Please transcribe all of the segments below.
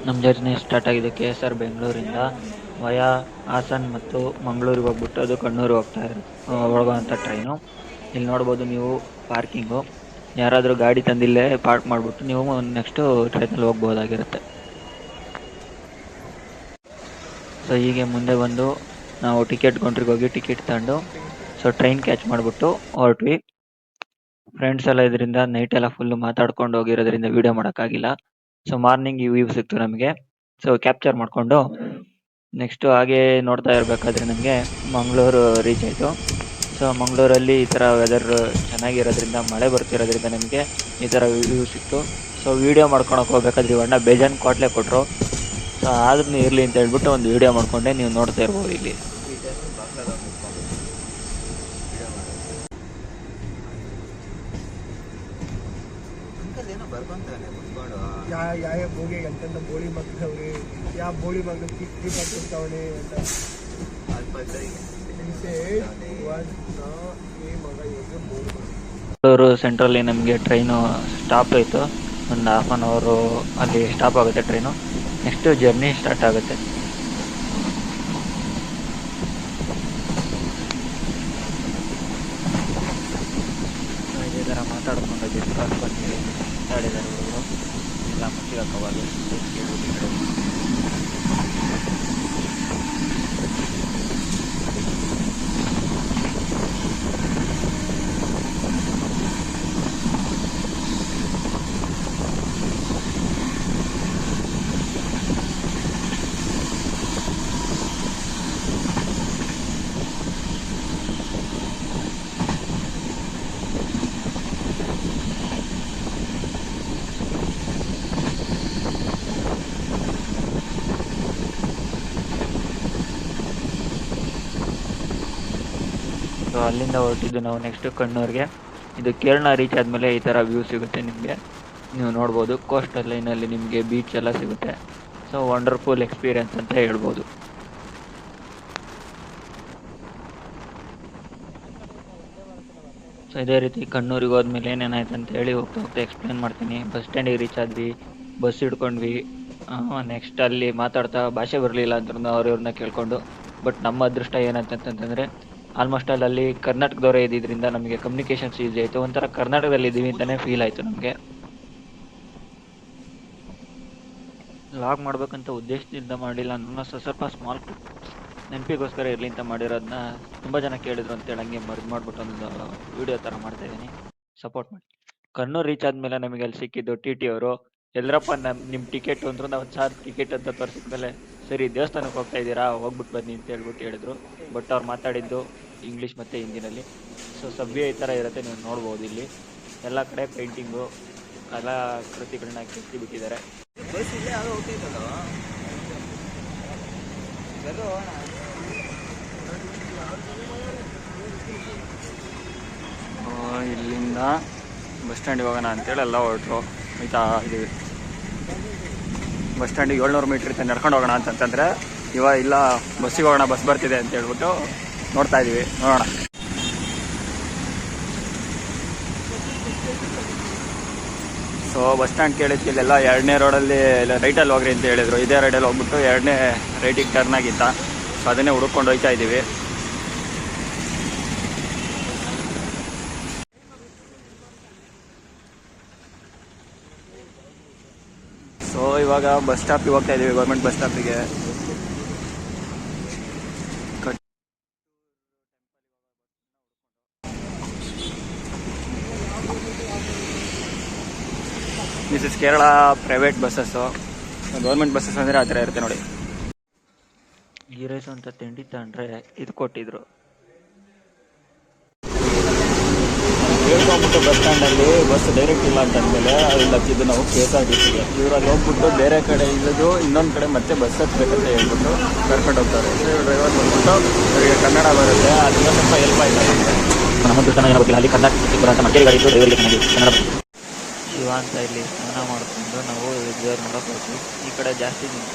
ನಮ್ಮ journey start ಆಗಿದೆ KSR ಬೆಂಗಳೂರಿಂದ ವಯಾ ಹಾಸನ್ ಮತ್ತು ಮಂಗಳೂರಿಗೆ ಹೋಗ್ಬಿಟ್ಟು ಅದು ಕಣ್ಣೂರಿಗೆ ಹೋಗುವಂಥ ಟ್ರೈನು. ಇಲ್ಲಿ ನೋಡ್ಬೋದು ನೀವು ಪಾರ್ಕಿಂಗು. ಯಾರಾದರೂ ಗಾಡಿ ತಂದಿಲ್ಲೇ ಪಾರ್ಕ್ ಮಾಡಿಬಿಟ್ಟು ನೀವು ನೆಕ್ಸ್ಟು ಟ್ರೈನಲ್ಲಿ ಹೋಗ್ಬೋದಾಗಿರುತ್ತೆ. ಸೊ ಹೀಗೆ ಮುಂದೆ ಬಂದು ನಾವು ಟಿಕೆಟ್ ಕೌಂಟ್ರಿಗೆ ಹೋಗಿ ಟಿಕೆಟ್ ತಗೊಂಡು ಟ್ರೈನ್ ಕ್ಯಾಚ್ ಮಾಡಿಬಿಟ್ಟು ಹೊರಟ್ವಿ. ಫ್ರೆಂಡ್ಸ್ ಎಲ್ಲ ಇದರಿಂದ ನೈಟ್ ಎಲ್ಲ ಫುಲ್ಲು ಮಾತಾಡ್ಕೊಂಡು ಹೋಗಿರೋದ್ರಿಂದ ವೀಡಿಯೋ ಮಾಡೋಕ್ಕಾಗಿಲ್ಲ. ಮಾರ್ನಿಂಗ್ ಈ ವ್ಯೂ ಸಿಕ್ತು ನಮಗೆ. ಕ್ಯಾಪ್ಚರ್ ಮಾಡಿಕೊಂಡು ನೆಕ್ಸ್ಟು ಹಾಗೇ ನೋಡ್ತಾ ಇರಬೇಕಾದ್ರೆ ನಮಗೆ ಮಂಗಳೂರು ರೀಚ್ ಆಯಿತು. ಮಂಗಳೂರಲ್ಲಿ ಈ ಥರ ವೆದರ್ ಚೆನ್ನಾಗಿರೋದ್ರಿಂದ, ಮಳೆ ಬರ್ತಿರೋದ್ರಿಂದ ನಮಗೆ ಈ ಥರ ವ್ಯೂ ಸಿಕ್ತು. ವೀಡಿಯೋ ಮಾಡ್ಕೊಳಕ್ಕೆ ಹೋಗ್ಬೇಕಾದ್ರೆ ಇವು ಅಣ್ಣ ಬೇಜಾನ್ ಕ್ವಾಟ್ಲೆ ಕೊಟ್ಟರು. ಆದ್ರೂ ಇರಲಿ ಅಂತ ಹೇಳ್ಬಿಟ್ಟು ಒಂದು ವೀಡಿಯೋ ಮಾಡ್ಕೊಂಡೆ. ನೀವು ನೋಡ್ತಾ ಇರ್ಬೋದು ಇಲ್ಲಿ. ಯಾವ ಬೋಗಿ ಅಂತ ಬೋಳಿ ಮಕ್ಕಳವ್ರಿ, ಯಾವ ಬೋಳಿ ಮಕ್ಕಳು ಕಿಟ್ಟಿ ಮಾಡ್ಕೊಡ್ತಾವಣೆ ಅಂತ ಮಂಗಳೂರು ಸೆಂಟ್ರಲ್ಲಿ ನಮಗೆ ಟ್ರೈನು ಸ್ಟಾಪ್ ಆಯಿತು. ಒಂದು ಹಾಫ್ ಆನ್ ಅವರು ಅಲ್ಲಿ ಸ್ಟಾಪ್ ಆಗುತ್ತೆ ಟ್ರೈನು. ನೆಕ್ಸ್ಟು ಜರ್ನಿ ಸ್ಟಾರ್ಟ್ ಆಗುತ್ತೆ. ಇದೇ ಥರ ಮಾತಾಡ್ಕೊಂಡು ಡಿಸ್ಕಸ್ ಬಂದು ಮಾತಾಡಿದ್ದಾರೆ ಹುಡುಗರು ಎಲ್ಲ ಮುಚ್ಚಿಗೆ ಹಾಕೋಬಾರ್ದು ಕೇಳ್ಬಿಟ್ಟಿದ್ದಾರೆ. ಅಲ್ಲಿಂದ ಹೊರಟಿದ್ದು ನಾವು ನೆಕ್ಸ್ಟ್ ಕಣ್ಣೂರಿಗೆ. ಇದು ಕೇರಳ ರೀಚ್ ಆದಮೇಲೆ ಈ ಥರ ವ್ಯೂ ಸಿಗುತ್ತೆ ನಿಮಗೆ. ನೀವು ನೋಡ್ಬೋದು ಕೋಸ್ಟಲ್ ಲೈನಲ್ಲಿ ನಿಮಗೆ ಬೀಚ್ ಎಲ್ಲ ಸಿಗುತ್ತೆ. ವಂಡರ್ಫುಲ್ ಎಕ್ಸ್ಪೀರಿಯನ್ಸ್ ಅಂತ ಹೇಳ್ಬೋದು. ಇದೇ ರೀತಿ ಕಣ್ಣೂರಿಗೆ ಹೋದ್ಮೇಲೆ ಏನೇನಾಯ್ತು ಅಂತ ಹೇಳಿ ಹೋಗ್ತಾ ಹೋಗ್ತಾ ಎಕ್ಸ್ಪ್ಲೇನ್ ಮಾಡ್ತೀನಿ. ಬಸ್ ಸ್ಟ್ಯಾಂಡಿಗೆ ರೀಚ್ ಆದ್ವಿ, ಬಸ್ ಹಿಡ್ಕೊಂಡ್ವಿ. ನೆಕ್ಸ್ಟ್ ಅಲ್ಲಿ ಮಾತಾಡ್ತಾ ಭಾಷೆ ಬರಲಿಲ್ಲ ಅಂದ್ರೂ ಅವ್ರನ್ನ ಕೇಳ್ಕೊಂಡು. ಬಟ್ ನಮ್ಮ ಅದೃಷ್ಟ ಏನಂತಂತಂದರೆ ಆಲ್ಮೋಸ್ಟ್ ಅಲ್ಲಿ ಕರ್ನಾಟಕದವರೇ ಇದ್ದಿದ್ದರಿಂದ ನಮಗೆ ಕಮ್ಯುನಿಕೇಷನ್ಸ್ ಈಸಿ ಆಯಿತು. ಒಂಥರ ಕರ್ನಾಟಕದಲ್ಲಿ ಇದ್ದೀವಿ ಅಂತಲೇ ಫೀಲ್ ಆಯಿತು ನಮಗೆ. ಲಾಗ್ ಮಾಡಬೇಕಂತ ಉದ್ದೇಶದಿಂದ ಮಾಡಿಲ್ಲ, ನನ್ನ ಸ್ವಲ್ಪ ಸ್ಮಾಲ್ ನೆನಪಿಗೋಸ್ಕರ ಇರಲಿ ಅಂತ ಮಾಡಿರೋದನ್ನ ತುಂಬ ಜನ ಕೇಳಿದ್ರು ಅಂತೇಳಿ ಹಂಗೆ ಮಾಡಿಬಿಟ್ಟು ಒಂದು ವಿಡಿಯೋ ಥರ ಮಾಡ್ತಾಯಿದ್ದೀನಿ. ಸಪೋರ್ಟ್ ಮಾಡಿ. ಕಣ್ಣೂರು ರೀಚ್ ಆದಮೇಲೆ ನಮಗೆ ಅಲ್ಲಿ ಸಿಕ್ಕಿದ್ದು TT ಅವರು. ಎಲ್ಲರಪ್ಪ ನಿಮ್ಮ ಟಿಕೆಟ್ ಅಂದರು. ನಾವು ಸಾರ್ ಟಿಕೆಟ್ ಅಂತ ತೋರಿಸಿದ್ಮೇಲೆ ಸರಿ ದೇವಸ್ಥಾನಕ್ಕೆ ಹೋಗ್ತಾ ಇದ್ದೀರಾ, ಹೋಗ್ಬಿಟ್ಟು ಬನ್ನಿ ಅಂತ ಹೇಳ್ಬಿಟ್ಟು ಹೇಳಿದ್ರು. ಬಟ್ ಅವ್ರು ಮಾತಾಡಿದ್ದು ಇಂಗ್ಲೀಷ್ ಮತ್ತು ಹಿಂದಿನಲ್ಲಿ. ಸಭ್ಯ ಈ ಥರ ಇರುತ್ತೆ, ನೀವು ನೋಡ್ಬೋದು. ಇಲ್ಲಿ ಎಲ್ಲ ಕಡೆ ಪೇಂಟಿಂಗು ಕಲಾಕೃತಿಗಳನ್ನ ಕೆತ್ತಿಬಿಟ್ಟಿದ್ದಾರೆ. ಇಲ್ಲಿಂದ ಬಸ್ ಸ್ಟ್ಯಾಂಡಿಗೆ ಹೋಗೋಣ ಅಂತೇಳಿ ಎಲ್ಲ ಹೊರಟ್ರು. ಆಯ್ತಾ, ಇದು ಬಸ್ ಸ್ಟ್ಯಾಂಡಿಗೆ 700 ಮೀಟ್ರ್ ಇರುತ್ತೆ, ನಡ್ಕೊಂಡು ಹೋಗೋಣ ಅಂತಂತಂದರೆ ಇವಾಗ ಇಲ್ಲ ಬಸ್ಸಿಗೆ ಹೋಗೋಣ, ಬಸ್ ಬರ್ತಿದೆ ಅಂತ ಹೇಳ್ಬಿಟ್ಟು ನೋಡ್ತಾ ಇದ್ದೀವಿ. ನೋಡೋಣ. ಬಸ್ ಸ್ಟ್ಯಾಂಡ್ ಕೇಳಿದ್ಕೆ ಇಲ್ಲೆಲ್ಲ 2ನೇ ರೋಡಲ್ಲಿ ರೈಟಲ್ಲಿ ಹೋಗ್ರಿ ಅಂತ ಹೇಳಿದರು. ಇದೇ ರೈಡಲ್ಲಿ ಹೋಗ್ಬಿಟ್ಟು 2ನೇ ರೈಟಿಗೆ ಟರ್ನ್ ಆಗಿತ್ತ. ಅದನ್ನೇ ಹುಡುಕೊಂಡು ಹೋಗ್ತಾ ಇದ್ದೀವಿ. ಇವಾಗ ಬಸ್ ಸ್ಟಾಪಿಗೆ ಹೋಗ್ತಾ ಇದ್ದೀವಿ, ಗೌರ್ಮೆಂಟ್ ಬಸ್ ಸ್ಟಾಪಿಗೆ. This is Kerala private buses. Government buses ಅಂದರೆ ಆ ಥರ ಇರುತ್ತೆ ನೋಡಿ. ಗೀ ರೈಸ್ ಅಂತ ತಿಂಡಿ ತಗೊಂಡ್ರೆ ಇದು ಕೊಟ್ಟಿದ್ರು. ಹೇಳ್ಕೊಂಬಿಟ್ಟು ಬಸ್ ಸ್ಟ್ಯಾಂಡಲ್ಲಿ ಬಸ್ ಡೈರೆಕ್ಟ್ ಇಲ್ಲ ಅಂತಂದಮೇಲೆ ಅಲ್ಲಿ ಹತ್ತಿದ್ದು ನಾವು KSRTCಗೆ. ಇವರಲ್ಲಿ ಹೋಗ್ಬಿಟ್ಟು ಬೇರೆ ಕಡೆ ಇಲ್ಲದು ಇನ್ನೊಂದು ಕಡೆ ಮತ್ತೆ ಬಸ್ ಹತ್ತಬೇಕಂತ ಹೇಳ್ಬಿಟ್ಟು ಕರ್ಕೊಂಡು ಹೋಗ್ತಾರೆ. ಡ್ರೈವರ್ ಬಂದ್ಬಿಟ್ಟು ಅವರಿಗೆ ಕನ್ನಡ ಬರುತ್ತೆ, ಅದರಿಂದ ಸ್ವಲ್ಪ ಹೆಲ್ಪ್ ಆಯ್ತು. ನಮ್ಮದು ಚೆನ್ನಾಗಿ ಗೊತ್ತಿಲ್ಲ, ಅಲ್ಲಿ ಕರ್ನಾಟಕಕ್ಕೆ ಬರೋಂಥ ಮಕ್ಕಳಿಗೆ ಗಾಡಿ ಡ್ರೈವರಿಗೆ ಚೆನ್ನಾಗಿ ಕನ್ನಡ. ಶಿವ ಅಂತ ಇಲ್ಲಿ ಸ್ನಾನ ಮಾಡಿಕೊಂಡು ನಾವು ದೇವ್ರು ನೋಡೋಕೆ ಹೋಗ್ತೀವಿ. ಈ ಕಡೆ ಜಾಸ್ತಿ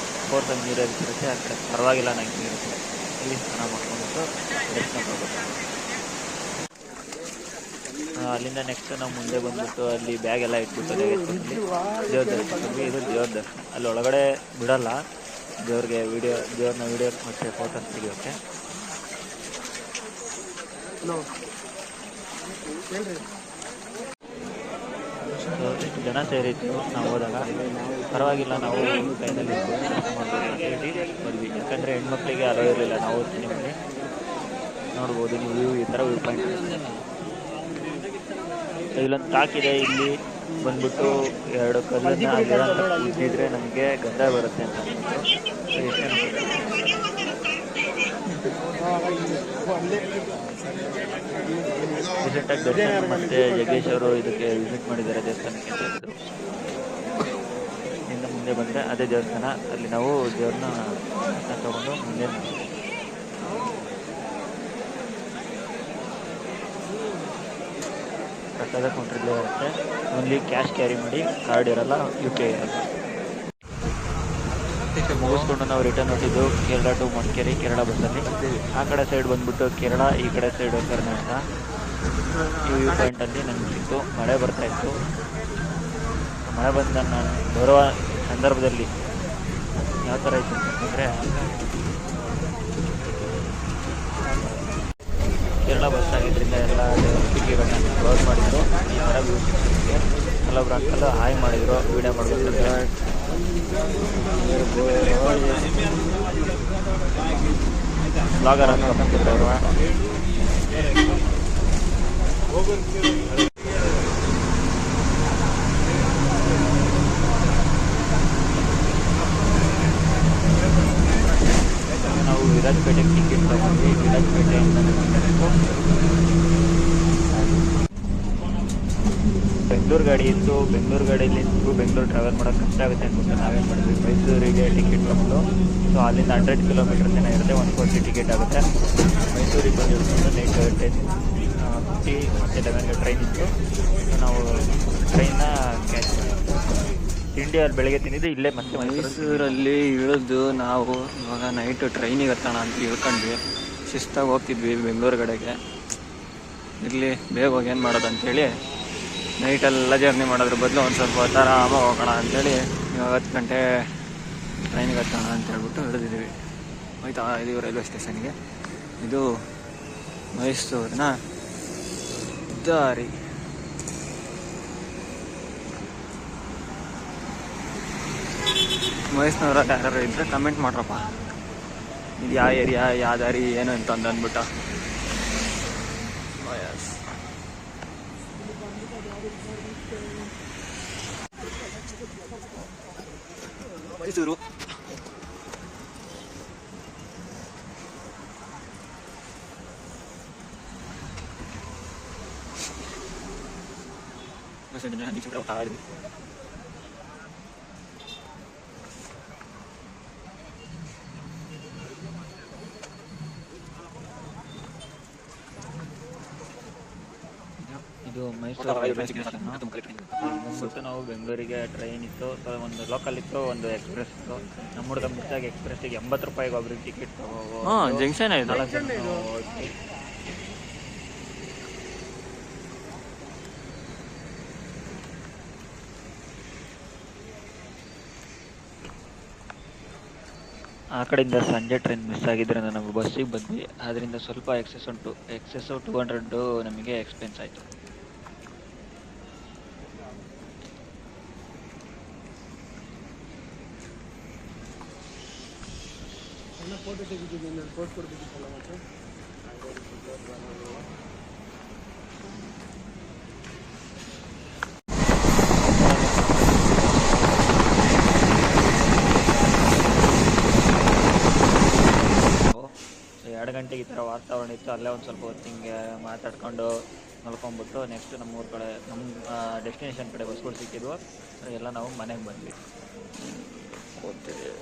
ಫೋರ್ಸಾಗಿ ನೀರು ಇರುತ್ತೆ, ಆ ಕಡೆ ಪರವಾಗಿಲ್ಲ ನಂಗೆ ನೀರುತ್ತೆ. ಇಲ್ಲಿ ಸ್ನಾನ ಮಾಡ್ಕೊಂಡ್ಬಿಟ್ಟು ದರ್ಶನ ಹೋಗುತ್ತೆ. ಅಲ್ಲಿಂದ ನೆಕ್ಸ್ಟ್ ನಾವು ಮುಂದೆ ಬಂದ್ಬಿಟ್ಟು ಅಲ್ಲಿ ಬ್ಯಾಗ್ ಎಲ್ಲ ಇಟ್ಬಿಟ್ಟು ದೇವಸ್ಥಾನದಲ್ಲಿ ದೇವ್ರ ದರ್ಶನ. ಇದು ದೇವ್ರ ದರ್ಶನ. ಅಲ್ಲಿ ಒಳಗಡೆ ಬಿಡಲ್ಲ ದೇವ್ರಿಗೆ ದೇವ್ರನ್ನ ವಿಡಿಯೋ ಮತ್ತೆ ಫೋಟೋಸ್ ತೆಗಿಯೋಕ್ಕೆ. ಸೊ ಇಷ್ಟು ಜನ ಸೇರಿತ್ತು ನಾವು ಹೋದಾಗ. ಪರವಾಗಿಲ್ಲ, ನಾವು ಕೈನಲ್ಲಿ ಮಾಡ್ಬೋದು ಅಂತ ಹೇಳಿ ಬಂದ್ವಿ. ಯಾಕಂದರೆ ಹೆಣ್ಮಕ್ಳಿಗೆ ಅಲೋ ಇರಲಿಲ್ಲ. ನಾವು ಸಿನಿಮಾಗೆ ನೋಡ್ಬೋದು ನೀವು ಈ ಥರ ವ್ಯೂ ಪಾಯಿಂಟ್. ಇಲ್ಲೊಂದು ತಾಕಿದೆ. ಇಲ್ಲಿ ಬಂದ್ಬಿಟ್ಟು 2 ಕಲ್ಲನ್ನ ಅಲ್ಲಿರೋಂಥ ಇದ್ದಿದ್ರೆ ನಮಗೆ ಗಂಧ ಬರುತ್ತೆ ಅಂತ ಅಂದ್ಬಿಟ್ಟು ಎಷ್ಟೇ ರೀಸೆಂಟಾಗಿ ದರ್ಶನ್ ಮತ್ತು ಜಗ್ಗೇಶ್ ಅವರು ಇದಕ್ಕೆ ವಿಸಿಟ್ ಮಾಡಿದ್ದಾರೆ ದೇವಸ್ಥಾನಕ್ಕೆ ಅಂತ ಹೇಳಿದ್ರು. ಇಲ್ಲಿಂದ ಮುಂದೆ ಬಂದರೆ ಅದೇ ದೇವಸ್ಥಾನ. ಅಲ್ಲಿ ನಾವು ದೇವ್ರನ್ನ ತಗೊಂಡು ಮುಂದೆ ಪ್ರಸಾದ ಕೌಂಟ್ರಲ್ಲೇ ಇರುತ್ತೆ. ಓನ್ಲಿ ಕ್ಯಾಶ್ ಕ್ಯಾರಿ ಮಾಡಿ, ಕಾರ್ಡ್ ಇರಲ್ಲ, UPI ಇರಲ್ಲ. ಇಷ್ಟು ಮುಗಿಸ್ಕೊಂಡು ನಾವು ರಿಟರ್ನ್ ಹೊಟ್ಟಿದ್ದು ಕೇರಳ ಟು ಮಡಿಕೇರಿ ಕೇರಳ ಬಸ್ಸಲ್ಲಿ. ಆ ಕಡೆ ಸೈಡ್ ಬಂದ್ಬಿಟ್ಟು ಕೇರಳ, ಈ ಕಡೆ ಸೈಡು ಕರ್ನಾಟಕ. ಈ ವ್ಯೂ ಪಾಯಿಂಟಲ್ಲಿ ನನಗೆ ಸಿಕ್ತು. ಮಳೆ ಬರ್ತಾಯಿತ್ತು. ಮಳೆ ಬಂದ ನಾನು ಬರುವ ಸಂದರ್ಭದಲ್ಲಿ ಯಾವ ಥರ ಇತ್ತು ಅಂತಂದರೆ, ಕೇರಳ ಬಸ್ ಆಗಿದ್ದರಿಂದ ಎಲ್ಲ ಕಿಟಕಿಗಳನ್ನ ಕ್ಲೋಸ್ ಮಾಡಿದ್ರು. ಈ ಥರ ವ್ಯೂ ಸಿಕ್ಕಿದೆ. ಕೆಲವೊಬ್ರು ಅಂಕಲ್ ಹಾಯ್ ಮಾಡಿದ್ರು, ವೀಡಿಯೋ ಮಾಡ್ಬೇಕು. ಬ್ಲಾಗರ್ ಅಂತ ಬಂದಿದ್ರು ಅವರು. ನಾವು ವಿರಾಜಪೇಟೆಗೆ ಟಿಕೆಟ್ ತಗೊಂಡ್ವಿ. ವಿರಾಜಪೇಟೆಯಿಂದ ಬೆಂಗಳೂರು ಗಾಡಿ ಇತ್ತು. ಬೆಂಗಳೂರು ಗಾಡಿಯಲ್ಲಿ ಬೆಂಗಳೂರು ಟ್ರಾವೆಲ್ ಮಾಡೋಕ್ಕೆ ಕಷ್ಟ ಆಗುತ್ತೆ ಅಂದ್ಬಿಟ್ಟು ನಾವೇನು ಮಾಡಿದ್ವಿ, ಮೈಸೂರಿಗೆ ಟಿಕೆಟ್ ತಗೊಂಡು. ಸೊ ಅಲ್ಲಿಂದ 100 ಕಿಲೋಮೀಟರ್ಸ್ ಏನೋ ಇರುತ್ತೆ, 140 ಟಿಕೆಟ್ ಆಗುತ್ತೆ. ಮೈಸೂರಿಗೆ ಬಂದು ಹಿಡ್ಕೊಂಡು ನೈಟ್ 10:50 ಮತ್ತು 11ಗೆ ಟ್ರೈನ್ ಇತ್ತು. ನಾವು ಟ್ರೈನ್ನ ಕ್ಯಾಚ್ ಮಾಡಿದ್ವಿ. ತಿಂಡಿ ಅಲ್ಲಿ ಬೆಳಗ್ಗೆ ತಿಂದಿದ್ದು ಇಲ್ಲೇ. ಮತ್ತೆ ಮೈಸೂರಲ್ಲಿ ಇಳಿದು ನಾವು ಇವಾಗ ನೈಟ್ ಟ್ರೈನಿಗೆ ಹತ್ತೋಣ ಅಂತ ಇಳ್ಕೊಂಡ್ವಿ. ಶಿಸ್ತಾಗಿ ಹೋಗ್ತಿದ್ವಿ ಬೆಂಗಳೂರು ಕಡೆಗೆ. ಇರಲಿ ಬೇಗ ಹೋಗಿ ಏನು ಮಾಡೋದು ಅಂಥೇಳಿ ನೈಟೆಲ್ಲ ಜರ್ನಿ ಮಾಡೋದ್ರ ಬದಲು ಒಂದು ಸ್ವಲ್ಪ ಹೊತ್ತು ಆರಾಮಾಗಿ ಹೋಗೋಣ ಅಂಥೇಳಿ ಇವಾಗ 10 ಗಂಟೆ ಟ್ರೈನಿಗೆ ಹತ್ತೋಣ ಅಂತೇಳ್ಬಿಟ್ಟು ಹಿಡಿದಿದ್ದೀವಿ. ಹೋಯ್ತಾ ಇದೀವಿ ರೈಲ್ವೆ ಸ್ಟೇಷನ್ಗೆ. ಇದು ಮೈಸೂರಿನ ದಾರಿ. ಮೈಸೂರವ್ರು ಯಾರು ಇದ್ದರೆ ಕಮೆಂಟ್ ಮಾಡ್ರಪ್ಪ, ಇದು ಯಾವ ಏರಿಯಾ, ಯಾವ ದಾರಿ, ಏನು ಅಂತ ಅಂದ್ಬಿಟ್ಟು. ಮೈಸೂರು ಇದು ಮೈಸೂರು ರೈಲ್ವೆ ಸ್ಟೇಷನ್. ಬಂದ್ಬಿಟ್ಟು ನಾವು ಬೆಂಗಳೂರಿಗೆ ಟ್ರೈನ್ ಇತ್ತು. ಸೊ ಒಂದು ಲೋಕಲ್ ಇತ್ತು, ಒಂದು ಎಕ್ಸ್ಪ್ರೆಸ್ ಇತ್ತು. ನಮ್ಮ ಹುಡುಗ ಮಿಸ್ಸಾಗಿ ಎಕ್ಸ್ಪ್ರೆಸ್ಸಿಗೆ 80 ರೂಪಾಯಿಗೆ ಒಬ್ರಿಗೆ ಟಿಕೆಟ್ ಜಂಕ್ಷನ್ ಆಯಿತು. ಆ ಕಡೆಯಿಂದ ಸಂಜೆ ಟ್ರೈನ್ ಮಿಸ್ ಆಗಿದ್ದರಿಂದ ನಾವು ಬಸ್ಸಿಗೆ ಬಂದ್ವಿ. ಅದರಿಂದ ಸ್ವಲ್ಪ ಎಕ್ಸೆಸ್ 200 ನಮಗೆ ಎಕ್ಸ್ಪೆನ್ಸ್ ಆಯಿತು. ಫೋಟೋ ತೆಗಿದ್ದೀನಿ, ನಾನು ಫೋಟೋ ಕೊಡ್ಬೇಕಿತ್ತಲ್ಲ ಮತ್ತೆ. ಸೊ 2 ಗಂಟೆಗೆ ಈ ಥರ ವಾತಾವರಣ ಇತ್ತು. ಅಲ್ಲೇ ಒಂದು ಸ್ವಲ್ಪ ಹೊತ್ತು ಹಿಂಗೆ ಮಾತಾಡ್ಕೊಂಡು ಮಲ್ಕೊಂಡ್ಬಿಟ್ಟು ನೆಕ್ಸ್ಟ್ ನಮ್ಮೂರ ಕಡೆ, ನಮ್ಮ ಡೆಸ್ಟಿನೇಷನ್ ಕಡೆ ಬಸ್ಗಳು ಸಿಕ್ಕಿದ್ವು. ಎಲ್ಲ ನಾವು ಮನೆಗೆ ಬಂದ್ವಿ. ಓದ್ತಿದ್ದೀವಿ.